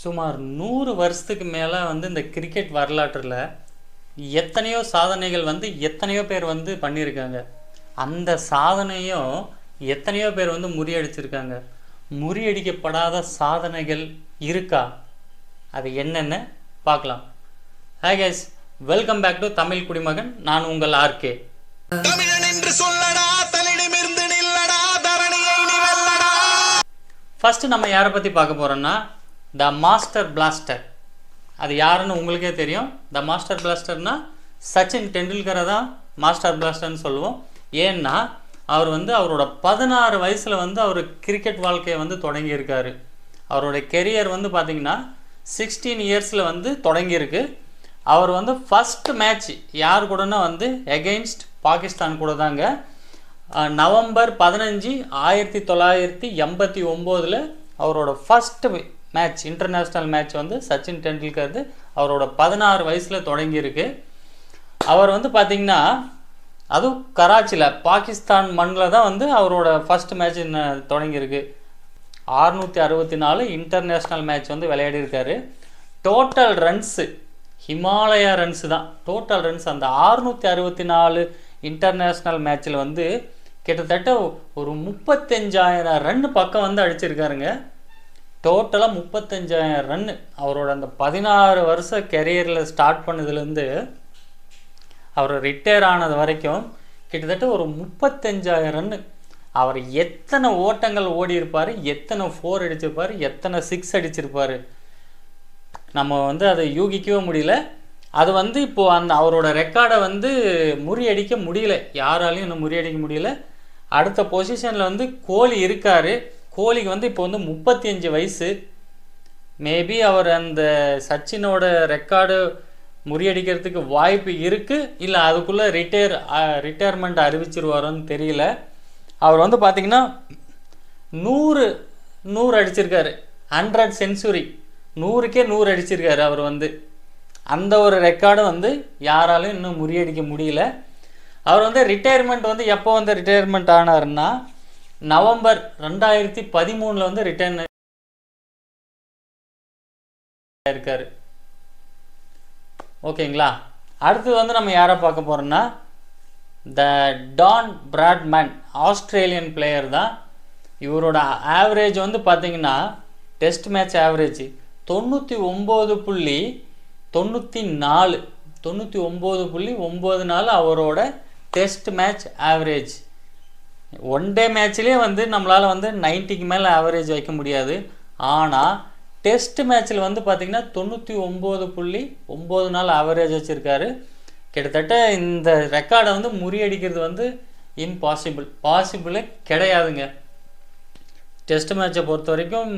சுமார் 100 வருஷத்துக்கு மேலே வந்து இந்த கிரிக்கெட் வரலாற்றில் எத்தனையோ சாதனைகள் வந்து எத்தனையோ பேர் வந்து பண்ணியிருக்காங்க. அந்த சாதனையும் எத்தனையோ பேர் வந்து முறியடிச்சிருக்காங்க. முறியடிக்கப்படாத சாதனைகள் இருக்கா? அது என்னென்ன பார்க்கலாம். Hi guys, welcome back to Tamil Kudimagan. நான் உங்கள் ஆர்கே. ஃபஸ்ட்டு நம்ம யாரை பற்றி பார்க்க போகிறோன்னா த மாஸ்டர் பிளாஸ்டர். அது யாருன்னு உங்களுக்கே தெரியும். த மாஸ்டர் பிளாஸ்டர்னா சச்சின் டெண்டுல்கரை தான் மாஸ்டர் பிளாஸ்டர்னு சொல்லுவோம். ஏன்னா அவர் வந்து அவரோட 16 வயசில் வந்து அவர் கிரிக்கெட் வாழ்க்கையை வந்து தொடங்கியிருக்காரு. அவருடைய கெரியர் வந்து பார்த்திங்கன்னா 16 இயர்ஸில் வந்து தொடங்கியிருக்கு. அவர் வந்து ஃபஸ்ட்டு மேட்ச் யார் கூடனா வந்து எகெயின்ஸ்ட் பாகிஸ்தான் கூட தாங்க. நவம்பர் 15, 1989 அவரோட ஃபஸ்ட்டு மேட்ச், இன்டர்நேஷ்னல் மேட்ச் வந்து சச்சின் டெண்டுல்கர் அவரோட 16 வயசில் தொடங்கியிருக்கு. அவர் வந்து பார்த்திங்கன்னா அதுவும் கராச்சியில் பாகிஸ்தான் மண்ணில் தான் வந்து அவரோட ஃபஸ்ட் மேட்ச் தொடங்கியிருக்கு. 664 இன்டர்நேஷ்னல் மேட்ச் வந்து விளையாடிருக்காரு. டோட்டல் ரன்ஸு ஹிமாலயா ரன்ஸு தான் டோட்டல் ரன்ஸ். அந்த 664 இன்டர்நேஷ்னல் மேட்ச்சில் வந்து கிட்டத்தட்ட ஒரு 35,000 ரன்னு பக்கம் வந்து அடிச்சிருக்காருங்க. டோட்டலாக 35,000 ரன்னு அவரோட அந்த 16 வருஷ கெரியரில் ஸ்டார்ட் பண்ணதுலேருந்து அவர் ரிட்டையர் ஆனது வரைக்கும் கிட்டத்தட்ட ஒரு 35,000 ரன்னு. அவர் எத்தனை ஓட்டங்கள் ஓடி இருப்பார், எத்தனை 4 அடிச்சிருப்பார், எத்தனை 6 அடிச்சிருப்பார், நம்ம வந்து அதை யூகிக்கவே முடியல. அது வந்து இப்போது அந்த அவரோட ரெக்கார்டை வந்து முறியடிக்க முடியல, யாராலையும் இன்னும் முறியடிக்க முடியல. அடுத்த பொசிஷனில் வந்து கோலி இருக்கார். கோலிக்கு வந்து இப்போ வந்து 35 வயசு. மேபி அவர் அந்த சச்சினோட ரெக்கார்டு முறியடிக்கிறதுக்கு வாய்ப்பு இருக்குது, இல்லை அதுக்குள்ளே ரிட்டையர்மெண்ட் அறிவிச்சிருவாரோன்னு தெரியல. அவர் வந்து பார்த்திங்கன்னா 100 அடிச்சிருக்காரு. 100 செஞ்சுரி, 100க்கே 100 அடிச்சிருக்காரு. அவர் வந்து அந்த ஒரு ரெக்கார்டு வந்து யாராலும் இன்னும் முறியடிக்க முடியல. அவர் வந்து ரிட்டையர்மெண்ட் வந்து எப்போ வந்து ரிட்டையர்மெண்ட் ஆனாருன்னா நவம்பர் 2013 வந்து ரிட்டையர் இருக்காரு. ஓகேங்களா. அடுத்து வந்து நம்ம யாரை பார்க்க போகிறோம்னா த டான் பிராட்மேன், ஆஸ்திரேலியன் பிளேயர் தான். இவரோட ஆவரேஜ் வந்து பார்த்திங்கன்னா டெஸ்ட் மேட்ச் ஆவரேஜ் 99.94 அவரோட test match average. One day மேட்ச்லேயே வந்து நம்மளால் வந்து 90க்கு மேலே ஆவரேஜ் வைக்க முடியாது. ஆனால் டெஸ்ட் மேட்ச்சில் வந்து பார்த்திங்கன்னா 99.94 ஆவரேஜ் வச்சுருக்காரு. கிட்டத்தட்ட இந்த ரெக்கார்டை வந்து முறியடிக்கிறது வந்து பாசிபிளே கிடையாதுங்க. டெஸ்ட் மேட்சை பொறுத்த வரைக்கும்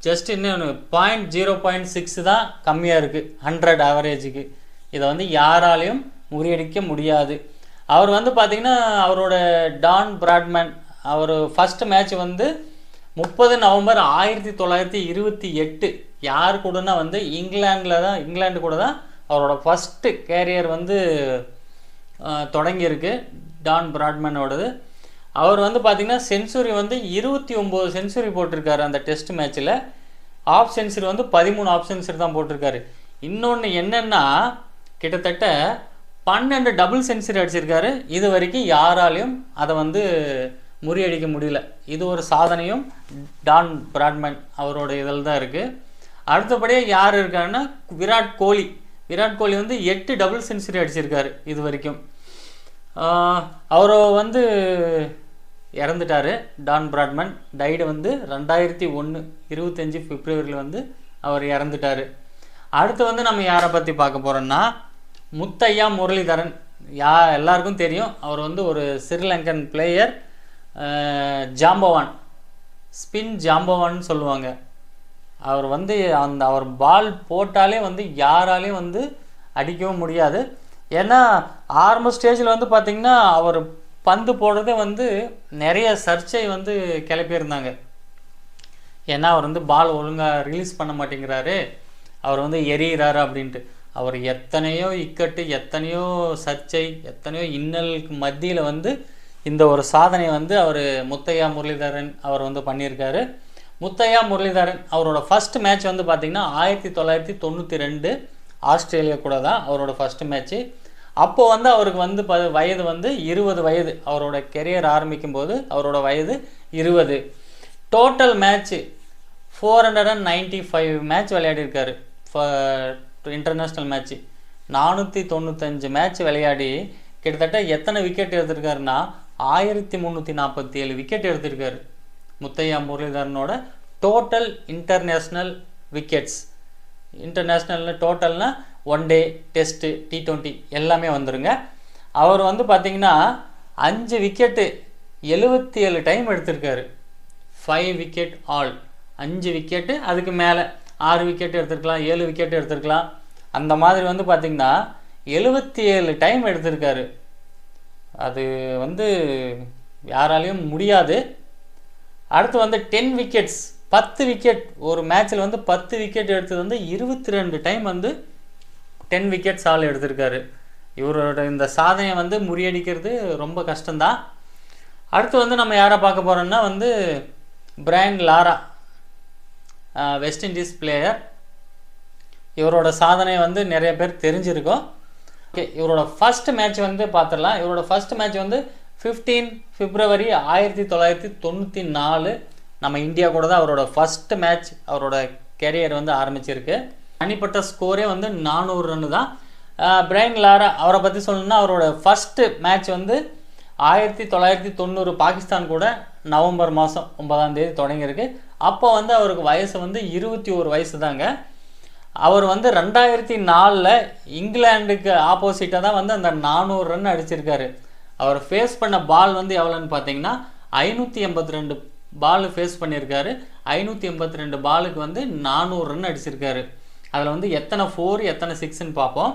ஜஸ்ட் இன்னும் 0.6 தான் கம்மியாக இருக்குது 100 ஆவரேஜுக்கு. இதை வந்து யாராலையும் முறியடிக்க முடியாது. அவர் வந்து பார்த்திங்கன்னா அவரோட டான் பிராட்மேன் அவர் ஃபஸ்ட்டு மேட்ச் வந்து 30 நவம்பர் 1928 யார் கூடனா வந்து இங்கிலாந்து கூட தான் அவரோட ஃபஸ்ட்டு கேரியர் வந்து தொடங்கியிருக்கு டான் பிராட்மேனோடது. அவர் வந்து பார்த்திங்கன்னா செஞ்சுரி வந்து 29 செஞ்சுரி போட்டிருக்காரு அந்த டெஸ்ட் மேட்ச்சில். ஆஃப் செஞ்சுரி வந்து 13 ஆஃப் செஞ்சுரி தான் போட்டிருக்காரு. இன்னொன்று என்னென்னா கிட்டத்தட்ட 12 டபுள் செஞ்சுரி அடிச்சிருக்காரு. இது வரைக்கும் யாராலையும் அதை வந்து முறியடிக்க முடியல. இது ஒரு சாதனையும் டான் பிராட்மேன் அவரோட இதில் தான் இருக்குது. அடுத்தபடியாக யார் இருக்காருன்னா விராட் கோலி வந்து 8 டபுள் செஞ்சுரி அடிச்சிருக்காரு இது வரைக்கும். அவர் வந்து இறந்துட்டார். டான் பிராட்மேன் டைடு வந்து 2001 25 பிப்ரவரியில் வந்து அவர் இறந்துட்டார். அடுத்து வந்து நம்ம யாரை பற்றி பார்க்க போகிறோன்னா முத்தையா முரளிதரன். எல்லாருக்கும் தெரியும். அவர் வந்து ஒரு ஸ்ரீலங்கன் பிளேயர், ஜாம்பவான், ஸ்பின் ஜாம்பவான்னு சொல்லுவாங்க. அவர் வந்து அவர் பால் போட்டாலே வந்து யாராலையும் வந்து அடிக்கவும் முடியாது. ஏன்னா ஆரம்ப ஸ்டேஜில் வந்து பார்த்திங்கன்னா அவர் பந்து போடுறதே வந்து நிறைய சர்ச்சை வந்து கிளப்பியிருந்தாங்க. ஏன்னா அவர் வந்து பால் ஒழுங்காக ரிலீஸ் பண்ண மாட்டேங்கிறாரு, அவர் வந்து எரியிறாரு அப்படின்ட்டு. அவர் எத்தனையோ இக்கட்டு, எத்தனையோ சர்ச்சை, எத்தனையோ இன்னலுக்கு மத்தியில் வந்து இந்த ஒரு சாதனை வந்து அவர் முத்தையா முரளிதரன் அவர் வந்து பண்ணியிருக்காரு. முத்தையா முரளிதரன் அவரோட ஃபஸ்ட் மேட்ச் வந்து பார்த்திங்கன்னா 1992 ஆஸ்திரேலியா கூட தான் அவரோட ஃபஸ்ட்டு மேட்ச்சு. அப்போது வந்து அவருக்கு வந்து வயது வந்து 20 வயது. அவரோட கெரியர் ஆரம்பிக்கும் போது அவரோட வயது 20. டோட்டல் மேட்ச்சு 495 மேட்ச் விளையாடிருக்காரு. இன்டர்நேஷ்னல் மேட்ச்சு 495 மேட்ச் விளையாடி கிட்டத்தட்ட எத்தனை விக்கெட் எடுத்திருக்காருன்னா 1347 விக்கெட் எடுத்திருக்காரு. முத்தையா முரளிதரனோட டோட்டல் இன்டர்நேஷ்னல் விக்கெட்ஸ். இன்டர்நேஷ்னல் டோட்டல்னா ஒன் டே, டெஸ்ட்டு, T20 எல்லாமே வந்துருங்க. அவர் வந்து பார்த்திங்கன்னா 5 விக்கெட்டு 77 டைம் எடுத்திருக்காரு. 5 விக்கெட் ஆல், 5 விக்கெட்டு, அதுக்கு மேலே 6 விக்கெட் எடுத்திருக்கலாம், 7 விக்கெட் எடுத்திருக்கலாம். அந்த மாதிரி வந்து பார்த்திங்கன்னா 77 டைம் எடுத்திருக்காரு. அது வந்து யாராலையும் முடியாது. அடுத்து வந்து 10 விக்கெட்ஸ், 10 விக்கெட் ஒரு மேட்ச்சில் வந்து 10 விக்கெட் எடுத்தது வந்து 22 டைம் வந்து 10 விக்கெட்ஸ் ஆல் எடுத்திருக்காரு. இவரோட இந்த சாதனையை வந்து முறியடிக்கிறது ரொம்ப கஷ்டம்தான். அடுத்து வந்து நம்ம யாரை பார்க்க போகிறோம்னா வந்து Brian Lara, West Indies player. இவரோட சாதனை வந்து நிறைய பேர் தெரிஞ்சிருக்கும். ஓகே, இவரோட ஃபஸ்ட் மேட்ச் வந்து பார்த்துடலாம். இவரோட ஃபஸ்ட் மேட்ச் வந்து 15 பிப்ரவரி 1994 நம்ம இந்தியா கூட தான் அவரோட ஃபஸ்ட் மேட்ச், அவரோட கெரியர் வந்து ஆரம்பிச்சிருக்கு. தனிப்பட்ட ஸ்கோரே வந்து 400 ரன்னு தான். பிரையன் லாரா அவரை பற்றி சொல்லணும்னா அவரோட ஃபஸ்ட்டு மேட்ச் வந்து 1990 பாகிஸ்தான் கூட நவம்பர் மாதம் 9ஆம் தேதி தொடங்கியிருக்கு. அப்போ வந்து அவருக்கு வயசு வந்து 21 வயசு தாங்க. அவர் வந்து 2004 இங்கிலாந்துக்கு ஆப்போசிட்டாக தான் வந்து அந்த 400 ரன் அடிச்சிருக்காரு. அவர் ஃபேஸ் பண்ண பால் வந்து எவ்வளோன்னு பார்த்தீங்கன்னா 582 பால் ஃபேஸ் பண்ணியிருக்காரு. 582 பாலுக்கு வந்து 400 ரன் அடிச்சிருக்காரு. அதில் வந்து எத்தனை 4 எத்தனை 6ன்னு பார்ப்போம்.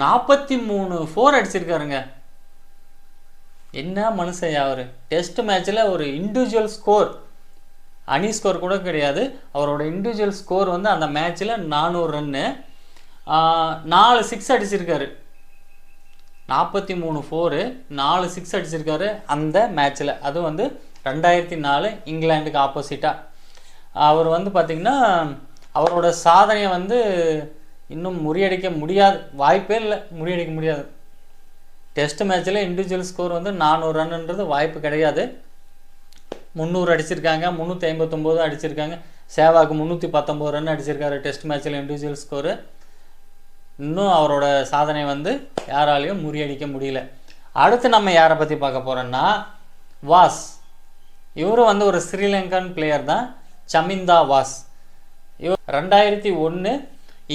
43 4 அடிச்சிருக்காருங்க. என்ன மனுஷன் அவர்! டெஸ்ட் மேட்ச்சில் ஒரு இண்டிவிஜுவல் ஸ்கோர், அணி ஸ்கோர் கூட கிடையாது, அவரோட இண்டிவிஜுவல் ஸ்கோர் வந்து அந்த மேட்ச்சில் 400 ரன்னு, 4 6 அடிச்சிருக்காரு. 43 4, 4 6 அடிச்சிருக்காரு அந்த மேட்ச்சில். அதுவும் வந்து 2004 இங்கிலாந்துக்கு ஆப்போசிட்டாக. அவர் வந்து பார்த்திங்கன்னா அவரோட சாதனையை வந்து இன்னும் முறியடிக்க முடியாது, வாய்ப்பே இல்லை, முறியடிக்க முடியாது. டெஸ்ட் மேட்ச்சில் இண்டிவிஜுவல் ஸ்கோர் வந்து 400 ரன்ன்றது வாய்ப்பு கிடையாது. 300 அடிச்சிருக்காங்க, 359 அடிச்சிருக்காங்க. சேவாக்கு 319 ரன் அடிச்சிருக்காரு டெஸ்ட் மேட்ச்சில் இண்டிவிஜுவல் ஸ்கோரு. இன்னும் அவரோட சாதனை வந்து யாராலையும் முறியடிக்க முடியல. அடுத்து நம்ம யாரை பற்றி பார்க்க போகிறோன்னா வாஸ். இவரும் வந்து ஒரு ஸ்ரீலங்கன் பிளேயர் தான், சமிந்தா வாஸ். இவர் 2001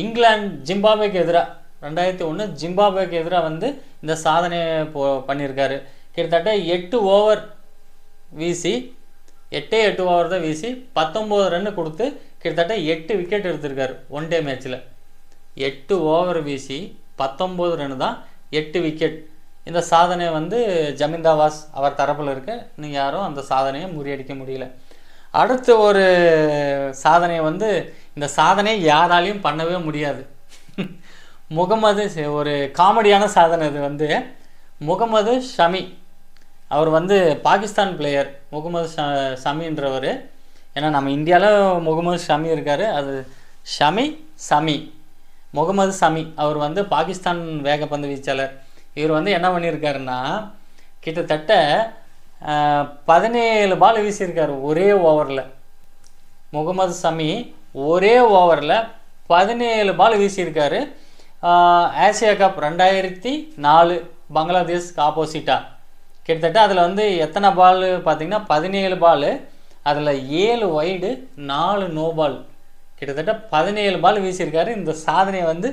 இங்கிலாந்து ஜிம்பாப்வேக்கு எதிராக 2001 ஜிம்பாப்வேக்கு எதிராக வந்து இந்த சாதனையை பண்ணியிருக்காரு. கிட்டத்தட்ட 8 ஓவர் வீசி, 8 ஓவர் தான் வீசி 19 ரன்னு கொடுத்து கிட்டத்தட்ட 8 விக்கெட் எடுத்திருக்காரு ஒன் டே மேட்ச்சில். 8 ஓவர் வீசி 19 ரன்னு தான் 8 விக்கெட். இந்த சாதனை வந்து ஜமீந்தா வாஸ் அவர் தரப்பில் இருக்க, நீங்கள் யாரும் அந்த சாதனையை முறியடிக்க முடியல. அடுத்து ஒரு சாதனையை வந்து இந்த சாதனையை யாராலையும் பண்ணவே முடியாது. முகமது, ஒரு காமெடியான சாதனை இது வந்து. முகமது ஷமி, அவர் வந்து பாகிஸ்தான் பிளேயர். முகமது ஷமின்றவர், ஏன்னா நம்ம இந்தியாவில் முகமது ஷமி இருக்கார், அது ஷமி முகமது ஷமி. அவர் வந்து பாகிஸ்தான் வேகப்பந்து வீச்சாளர். இவர் வந்து என்ன பண்ணியிருக்காருன்னா கிட்டத்தட்ட 17 பால் வீசியிருக்காரு ஒரே ஓவரில். முகமது ஷமி ஒரே ஓவரில் 17 பால் வீசியிருக்காரு. ஆசியா கப் 2004 பங்களாதேஷ்க்கு ஆப்போசிட்டாக. கிட்டத்தட்ட அதில் வந்து எத்தனை பால் பார்த்திங்கன்னா 17 பால், அதில் 7 வைடு 4 நோ பால், கிட்டத்தட்ட 17 பால் வீசியிருக்காரு. இந்த சாதனையை வந்து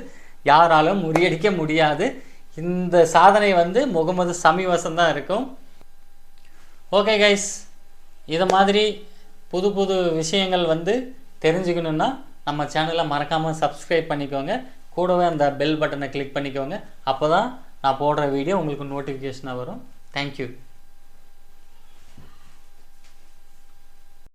யாராலும் முறியடிக்க முடியாது. இந்த சாதனை வந்து முகமது ஷமி வசம் தான் இருக்கும். ஓகே கைஸ், இதை மாதிரி புது புது விஷயங்கள் வந்து தெரிஞ்சுக்கணுன்னா நம்ம சேனலை மறக்காமல் சப்ஸ்கிரைப் பண்ணிக்கோங்க. கூடவே அந்த பெல் பட்டனை கிளிக் பண்ணிக்கோங்க. அப்போ தான் நான் போடுற வீடியோ உங்களுக்கு நோட்டிஃபிகேஷனாக வரும். தேங்க்யூ.